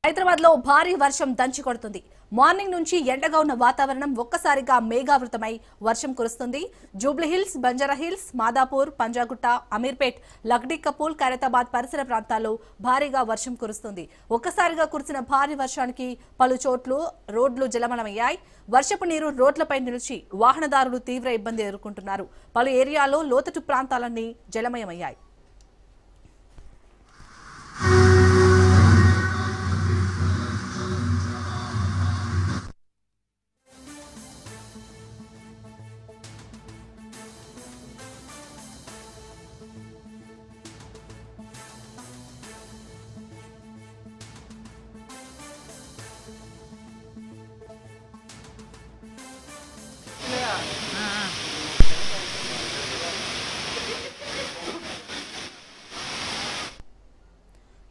హైదరాబాద్ లో భారీ వర్షం దంచి కొడుతుంది. మార్నింగ్ నుంచి ఎండగా ఉన్న వాతావరణం ఒక్కసారిగా మేఘావృతమై వర్షం కురుస్తుంది. జూబ్లీహిల్స్, బంజారాహిల్స్, మాదాపూర్, పంజాగుట్ట, అమీర్పేట్, లక్డీ కపూల్, ఖైరతాబాద్ పరిసర ప్రాంతాల్లో భారీగా వర్షం కురుస్తుంది. ఒక్కసారిగా కురిసిన భారీ వర్షానికి పలు చోట్ల రోడ్లు జలమయమయ్యాయి. వర్షపు నీరు రోడ్లపై నిలిచి వాహనదారులు తీవ్ర ఇబ్బంది ఎదుర్కొంటున్నారు. పలు ఏరియాల్లో లోతట్టు ప్రాంతాలన్నీ జలమయమయ్యాయి.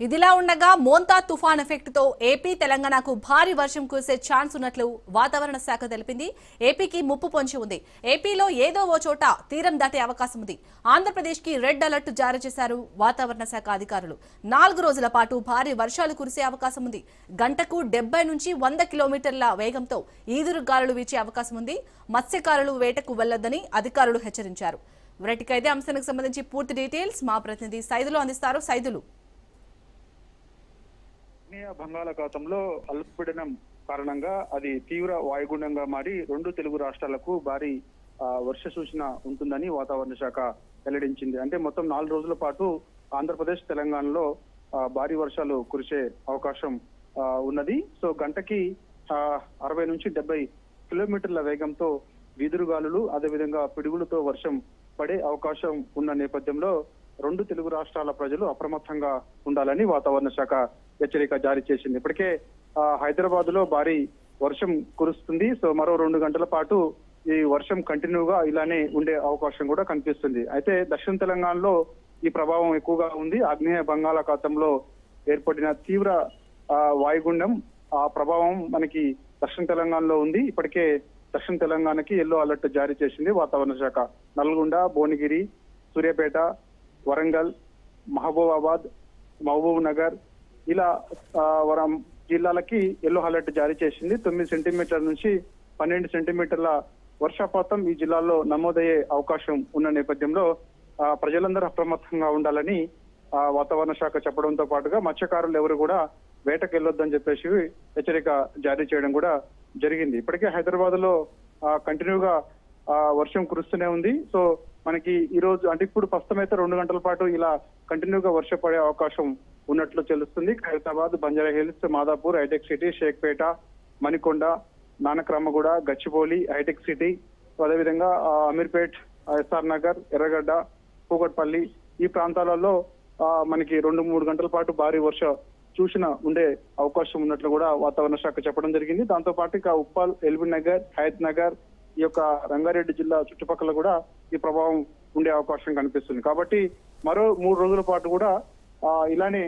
ఇదిలా ఉండగా మోంతా తుఫాన్ ఎఫెక్ట్ తో ఏపీ, తెలంగాణకు భారీ వర్షం కురిసే ఛాన్స్ ఉన్నట్లు వాతావరణ శాఖ తెలిపింది. ఏపీకి ముప్పు పొంచి ఉంది. ఏపీలో ఏదో ఓ చోట తీరం దాటే అవకాశం ఉంది. ఆంధ్రప్రదేశ్ కి రెడ్ అలర్ట్ జారీ చేశారు వాతావరణ శాఖ అధికారులు. 4 రోజుల పాటు భారీ వర్షాలు కురిసే అవకాశం ఉంది. గంటకు 70 నుంచి 100 కిలోమీటర్ల వేగంతో ఈదురు గాలులు వీచే అవకాశం ఉంది. మత్స్యకారులు వేటకు వెళ్లొద్దని అధికారులు హెచ్చరించారు. ఇదే అంశానికి సంబంధించి పూర్తి డీటెయిల్స్ మా ప్రతినిధి సైదులు అందిస్తారు. సైదులు, బంగాళాఖాతంలో అల్పపీడనం కారణంగా అది తీవ్ర వాయుగుండంగా మారి 2 తెలుగు రాష్ట్రాలకు భారీ వర్ష సూచన ఉంటుందని వాతావరణ శాఖ వెల్లడించింది. అంటే మొత్తం 4 రోజుల పాటు ఆంధ్రప్రదేశ్, తెలంగాణలో భారీ వర్షాలు కురిసే అవకాశం ఉన్నది. సో గంటకి 60 నుంచి 70 కిలోమీటర్ల వేగంతో వీదురుగాలులు, అదేవిధంగా పిడుగులతో వర్షం పడే అవకాశం ఉన్న నేపథ్యంలో 2 తెలుగు రాష్ట్రాల ప్రజలు అప్రమత్తంగా ఉండాలని వాతావరణ శాఖ హెచ్చరిక జారీ చేసింది. ఇప్పటికే హైదరాబాద్ లో భారీ వర్షం కురుస్తుంది. సో మరో 2 గంటల పాటు ఈ వర్షం కంటిన్యూగా ఇలానే ఉండే అవకాశం కూడా కనిపిస్తుంది. అయితే దక్షిణ తెలంగాణలో ఈ ప్రభావం ఎక్కువగా ఉంది. ఆగ్నేయ బంగాళాఖాతంలో ఏర్పడిన తీవ్ర వాయుగుండం ఆ ప్రభావం మనకి దక్షిణ తెలంగాణలో ఉంది. ఇప్పటికే దక్షిణ తెలంగాణకి ఎల్లో అలర్ట్ జారీ చేసింది వాతావరణ శాఖ. నల్గొండ, భువనగిరి, సూర్యాపేట, వరంగల్, మహబూబాబాద్, మహబూబ్ నగర్ ఇలా వరం జిల్లాలకి ఎల్లో అలర్ట్ జారీ చేసింది. 9 సెంటీమీటర్ల నుంచి 12 సెంటీమీటర్ల వర్షపాతం ఈ జిల్లాల్లో నమోదయ్యే అవకాశం ఉన్న నేపథ్యంలో ప్రజలందరూ అప్రమత్తంగా ఉండాలని వాతావరణ శాఖ చెప్పడంతో పాటుగా మత్స్యకారులు ఎవరు కూడా వేటకు వెళ్ళొద్దని చెప్పేసి హెచ్చరిక జారీ చేయడం కూడా జరిగింది. ఇప్పటికే హైదరాబాద్ లో కంటిన్యూగా వర్షం కురుస్తూనే ఉంది. సో మనకి ఈ రోజు అంటే ఇప్పుడు ప్రస్తుతం అయితే 2 గంటల పాటు ఇలా కంటిన్యూగా వర్షం పడే అవకాశం ఉన్నట్లు తెలుస్తుంది. ఖైరతాబాద్, బంజారాహిల్స్, మాదాపూర్, హైటెక్ సిటీ, షేక్పేట, మణికొండ, నానక్రామగూడ, గచ్చిబౌలి, హైటెక్ సిటీ, అదేవిధంగా అమీర్పేట్, ఎస్ఆర్ నగర్, ఎర్రగడ్డ, కూకట్పల్లి ఈ ప్రాంతాలలో మనకి 2-3 గంటల పాటు భారీ వర్ష సూచన ఉండే అవకాశం ఉన్నట్లు కూడా వాతావరణ శాఖ చెప్పడం జరిగింది. దాంతో పాటు ఇక ఉప్పల్, ఎల్బీ నగర్, హయత్ నగర్, ఈ యొక్క రంగారెడ్డి జిల్లా చుట్టుపక్కల కూడా ఈ ప్రభావం ఉండే అవకాశం కనిపిస్తుంది. కాబట్టి మరో 3 రోజుల పాటు కూడా ఇలానే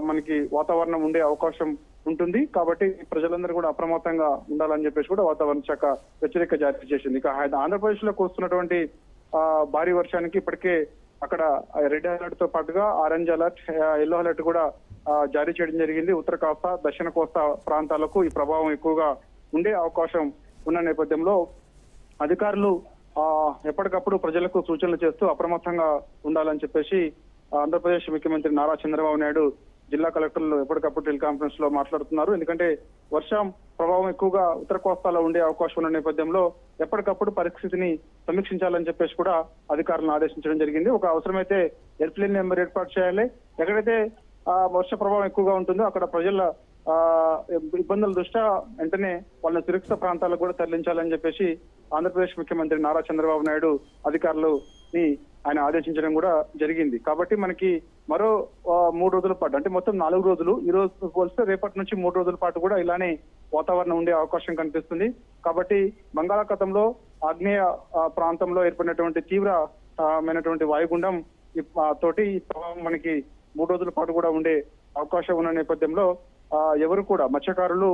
మనకి వాతావరణం ఉండే అవకాశం ఉంటుంది. కాబట్టి ప్రజలందరూ కూడా అప్రమత్తంగా ఉండాలని చెప్పేసి కూడా వాతావరణ శాఖ హెచ్చరిక జారీ చేసింది. ఇక ఆంధ్రప్రదేశ్ లో వస్తున్నటువంటి భారీ వర్షానికి ఇప్పటికే అక్కడ రెడ్ అలర్ట్ తో పాటుగా ఆరెంజ్ అలర్ట్, ఎల్లో అలర్ట్ కూడా జారీ చేయడం జరిగింది. ఉత్తర కోస్తా, దక్షిణ కోస్తా ప్రాంతాలకు ఈ ప్రభావం ఎక్కువగా ఉండే అవకాశం ఉన్న నేపథ్యంలో అధికారులు ఎప్పటికప్పుడు ప్రజలకు సూచనలు చేస్తూ అప్రమత్తంగా ఉండాలని చెప్పేసి ఆంధ్రప్రదేశ్ ముఖ్యమంత్రి నారా చంద్రబాబు నాయుడు జిల్లా కలెక్టర్లు ఎప్పటికప్పుడు టెలికాన్ఫరెన్స్ లో మాట్లాడుతున్నారు. ఎందుకంటే వర్షం ప్రభావం ఎక్కువగా ఉత్తర కోస్తాలో ఉండే అవకాశం ఉన్న నేపథ్యంలో ఎప్పటికప్పుడు పరిస్థితిని సమీక్షించాలని చెప్పేసి కూడా అధికారులను ఆదేశించడం జరిగింది. ఒక అవసరమైతే ఎయిర్ప్లేన్ నెంబర్ ఏర్పాటు చేయాలి. ఎక్కడైతే వర్ష ప్రభావం ఎక్కువగా ఉంటుందో అక్కడ ప్రజల ఇబ్బందుల దృష్ట్యా వెంటనే వాళ్ళని సురక్షిత ప్రాంతాలకు కూడా తరలించాలని చెప్పేసి ఆంధ్రప్రదేశ్ ముఖ్యమంత్రి నారా చంద్రబాబు నాయుడు అధికారులని ఆయన ఆదేశించడం కూడా జరిగింది. కాబట్టి మనకి మరో 3 రోజుల పాటు అంటే మొత్తం 4 రోజులు, ఈ రోజు పోలిస్తే రేపటి నుంచి 3 రోజుల పాటు కూడా ఇలానే వాతావరణం ఉండే అవకాశం కనిపిస్తుంది. కాబట్టి బంగాళాఖాతంలో ఆగ్నేయ ప్రాంతంలో ఏర్పడినటువంటి తీవ్రమైనటువంటి వాయుగుండం తోటి ఈ ప్రభావం మనకి 3 రోజుల పాటు కూడా ఉండే అవకాశం ఉన్న నేపథ్యంలో ఎవరు కూడా మత్స్యకారులు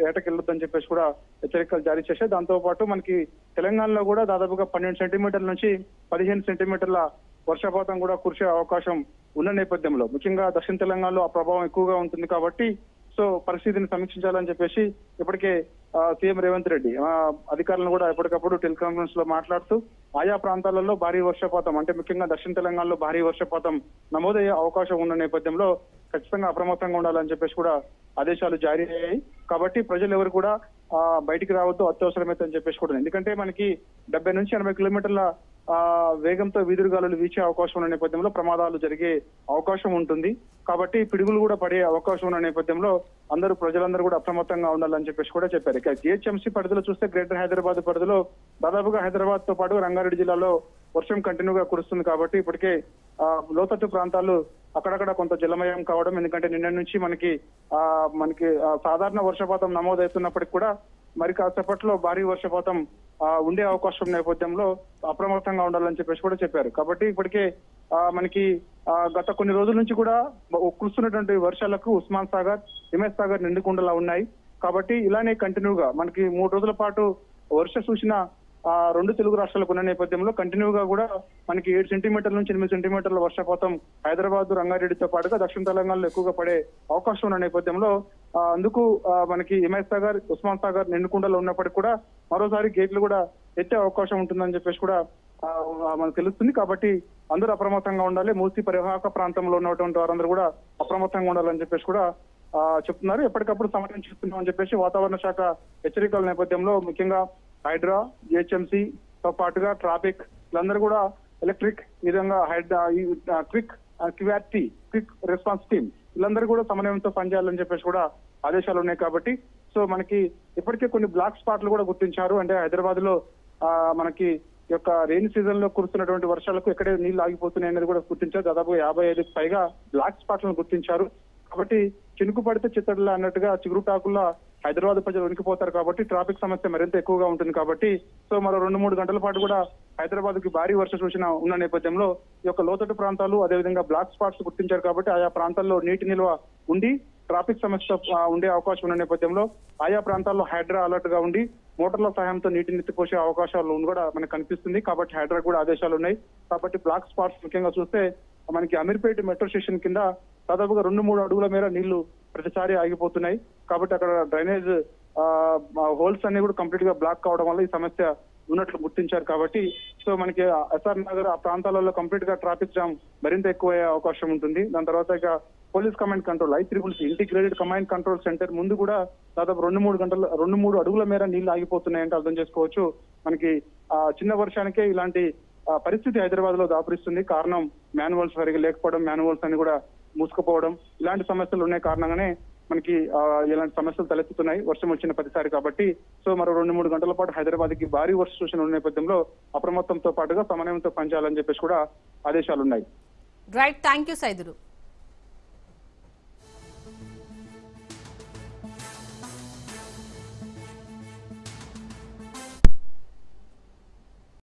ఏటకెళ్ళొద్దని చెప్పేసి కూడా హెచ్చరికలు జారీ చేశారు. దాంతో పాటు మనకి తెలంగాణలో కూడా దాదాపుగా 12 సెంటీమీటర్ల నుంచి 15 సెంటీమీటర్ల వర్షపాతం కూడా కురిసే అవకాశం ఉన్న నేపథ్యంలో ముఖ్యంగా దక్షిణ తెలంగాణలో ఆ ప్రభావం ఎక్కువగా ఉంటుంది కాబట్టి సో పరిస్థితిని సమీక్షించాలని చెప్పేసి ఇప్పటికే సీఎం రేవంత్ రెడ్డి అధికారులను కూడా ఎప్పటికప్పుడు టెలికాన్ఫరెన్స్ లో మాట్లాడుతూ ఆయా ప్రాంతాలలో భారీ వర్షపాతం అంటే ముఖ్యంగా దక్షిణ తెలంగాణలో భారీ వర్షపాతం నమోదయ్యే అవకాశం ఉన్న నేపథ్యంలో ఖచ్చితంగా అప్రమత్తంగా ఉండాలని చెప్పేసి కూడా ఆదేశాలు జారీ అయ్యాయి. కాబట్టి ప్రజలు ఎవరు కూడా బయటికి రావద్దు, అత్యవసరమైతే అని చెప్పేసి కూడా. ఎందుకంటే మనకి 70 నుంచి 80 కిలోమీటర్ల వేగంతో వీధురుగాలులు వీచే అవకాశం ఉన్న నేపథ్యంలో ప్రమాదాలు జరిగే అవకాశం ఉంటుంది. కాబట్టి పిడుగులు కూడా పడే అవకాశం ఉన్న నేపథ్యంలో ప్రజలందరూ కూడా అప్రమత్తంగా ఉండాలని చెప్పేసి కూడా చెప్పారు. ఇక జిహెచ్ఎంసీ పరిధిలో చూస్తే గ్రేటర్ హైదరాబాద్ పరిధిలో దాదాపుగా హైదరాబాద్ తో పాటు రంగారెడ్డి జిల్లాలో వర్షం కంటిన్యూగా కురుస్తుంది. కాబట్టి ఇప్పటికే లోతట్టు ప్రాంతాలు అక్కడక్కడ కొంత జలమయం కావడం, ఎందుకంటే నిన్న నుంచి మనకి సాధారణ వర్షపాతం నమోదవుతున్నప్పటికీ కూడా మరి కాసేపట్లో భారీ వర్షపాతం ఉండే అవకాశం నేపథ్యంలో అప్రమత్తంగా ఉండాలని చెప్పేసి కూడా చెప్పారు. కాబట్టి ఇప్పటికే మనకి గత కొన్ని రోజుల నుంచి కూడా కురుస్తున్నటువంటి వర్షాలకు ఉస్మాన్ సాగర్, హిమేష్ సాగర్ నిండుకుండలా ఉన్నాయి. కాబట్టి ఇలానే కంటిన్యూగా మనకి 3 రోజుల పాటు వర్ష సూచన 2 తెలుగు రాష్ట్రాలకు ఉన్న నేపథ్యంలో కంటిన్యూగా కూడా మనకి 7 సెంటీమీటర్ల నుంచి 8 సెంటీమీటర్ల వర్షపాతం హైదరాబాద్, రంగారెడ్డితో పాటుగా దక్షిణ తెలంగాణలో ఎక్కువగా పడే అవకాశం ఉన్న నేపథ్యంలో అందుకు మనకి హిమేష్ సాగర్, ఉస్మాన్ సాగర్ నిండుకుండలో ఉన్నప్పటికీ కూడా మరోసారి గేట్లు కూడా ఎత్తే అవకాశం ఉంటుందని చెప్పేసి కూడా మనకు తెలుస్తుంది. కాబట్టి అందరూ అప్రమత్తంగా ఉండాలి. మూసీ పరివాహక ప్రాంతంలో ఉన్నటువంటి వారందరూ కూడా అప్రమత్తంగా ఉండాలని చెప్పేసి కూడా చెప్తున్నారు. ఎప్పటికప్పుడు సమీక్షిస్తున్నామని చెప్పేసి వాతావరణ శాఖ హెచ్చరికల నేపథ్యంలో ముఖ్యంగా హైడ్రా, జిహెచ్ఎంసీ తో పాటుగా ట్రాఫిక్ వీళ్ళందరూ కూడా ఎలక్ట్రిక్ ఈ విధంగా క్విక్ రెస్పాన్స్ టీమ్ వీళ్ళందరూ కూడా సమన్వయంతో పనిచేయాలని చెప్పేసి కూడా ఆదేశాలు ఉన్నాయి. కాబట్టి సో మనకి ఇప్పటికే కొన్ని బ్లాక్ స్పాట్లు కూడా గుర్తించారు. అంటే హైదరాబాద్ లో మనకి ఈ యొక్క రెయిన్ సీజన్ లో కురుస్తున్నటువంటి వర్షాలకు ఎక్కడే నీళ్లు ఆగిపోతున్నాయి అనేది కూడా గుర్తించారు. దాదాపు 55కి పైగా బ్లాక్ స్పాట్లను గుర్తించారు. కాబట్టి చినుకు పడితే చిత్తడిలా అన్నట్టుగా చిగురుటాకుల్లో హైదరాబాద్ ప్రజలు ఉనికిపోతారు. కాబట్టి ట్రాఫిక్ సమస్య మరింత ఎక్కువగా ఉంటుంది. కాబట్టి సో మరో 2-3 గంటల పాటు కూడా హైదరాబాద్ కి భారీ వర్ష సూచన ఉన్న నేపథ్యంలో ఈ యొక్క లోతట్టు ప్రాంతాలు అదేవిధంగా బ్లాక్ స్పాట్స్ గుర్తించారు. కాబట్టి ఆయా ప్రాంతాల్లో నీటి నిల్వ ఉండి ట్రాఫిక్ సమస్య ఉండే అవకాశం ఉన్న నేపథ్యంలో ఆయా ప్రాంతాల్లో హైడ్రా అలర్ట్ గా ఉండి మోటార్ల సహాయంతో నీటిని ఎత్తిపోసే అవకాశాలు కూడా మనకు కనిపిస్తుంది. కాబట్టి హైడ్రా కూడా ఆదేశాలు ఉన్నాయి. కాబట్టి బ్లాక్ స్పాట్స్ ముఖ్యంగా చూస్తే మనకి అమీర్పేట మెట్రో స్టేషన్ కింద దాదాపుగా 2-3 అడుగుల మేర నీళ్లు ప్రతిసారి ఆగిపోతున్నాయి. కాబట్టి అక్కడ డ్రైనేజ్ హోల్స్ అన్ని కూడా కంప్లీట్ గా బ్లాక్ కావడం వల్ల ఈ సమస్య ఉన్నట్లు గుర్తించారు. కాబట్టి సో మనకి ఎస్ఆర్ నగర్ ఆ ప్రాంతాలలో కంప్లీట్ గా ట్రాఫిక్ జామ్ మరింత ఎక్కువయ్యే అవకాశం ఉంటుంది. దాని తర్వాత ఇక police command control ICCC integrated command control centre ముందు కూడా దాదాపు 2-3 అడుగుల మేర నీళ్లు ఆగిపోతున్నాయంటే అర్థం చేసుకోవచ్చు. మనకి చిన్న వర్షానికే ఇలాంటి పరిస్థితి హైదరాబాద్ లో దాపురిస్తుంది. కారణం మాన్యువల్స్ సరిగా లేకపోవడం, మాన్యువల్స్ అని కూడా మూసుకుపోవడం, ఇలాంటి సమస్యలు ఉన్నాయి కారణంగానే మనకి ఇలాంటి సమస్యలు తలెత్తుతున్నాయి వర్షం వచ్చిన ప్రతిసారి. కాబట్టి సో మరో 2-3 గంటల పాటు హైదరాబాద్ కి భారీ వర్ష సూచన ఉన్న నేపథ్యంలో అప్రమత్తంతో పాటుగా సమన్వయంతో పనిచేయాలని చెప్పేసి కూడా ఆదేశాలు ఉన్నాయి. Right, thank you Saidulu.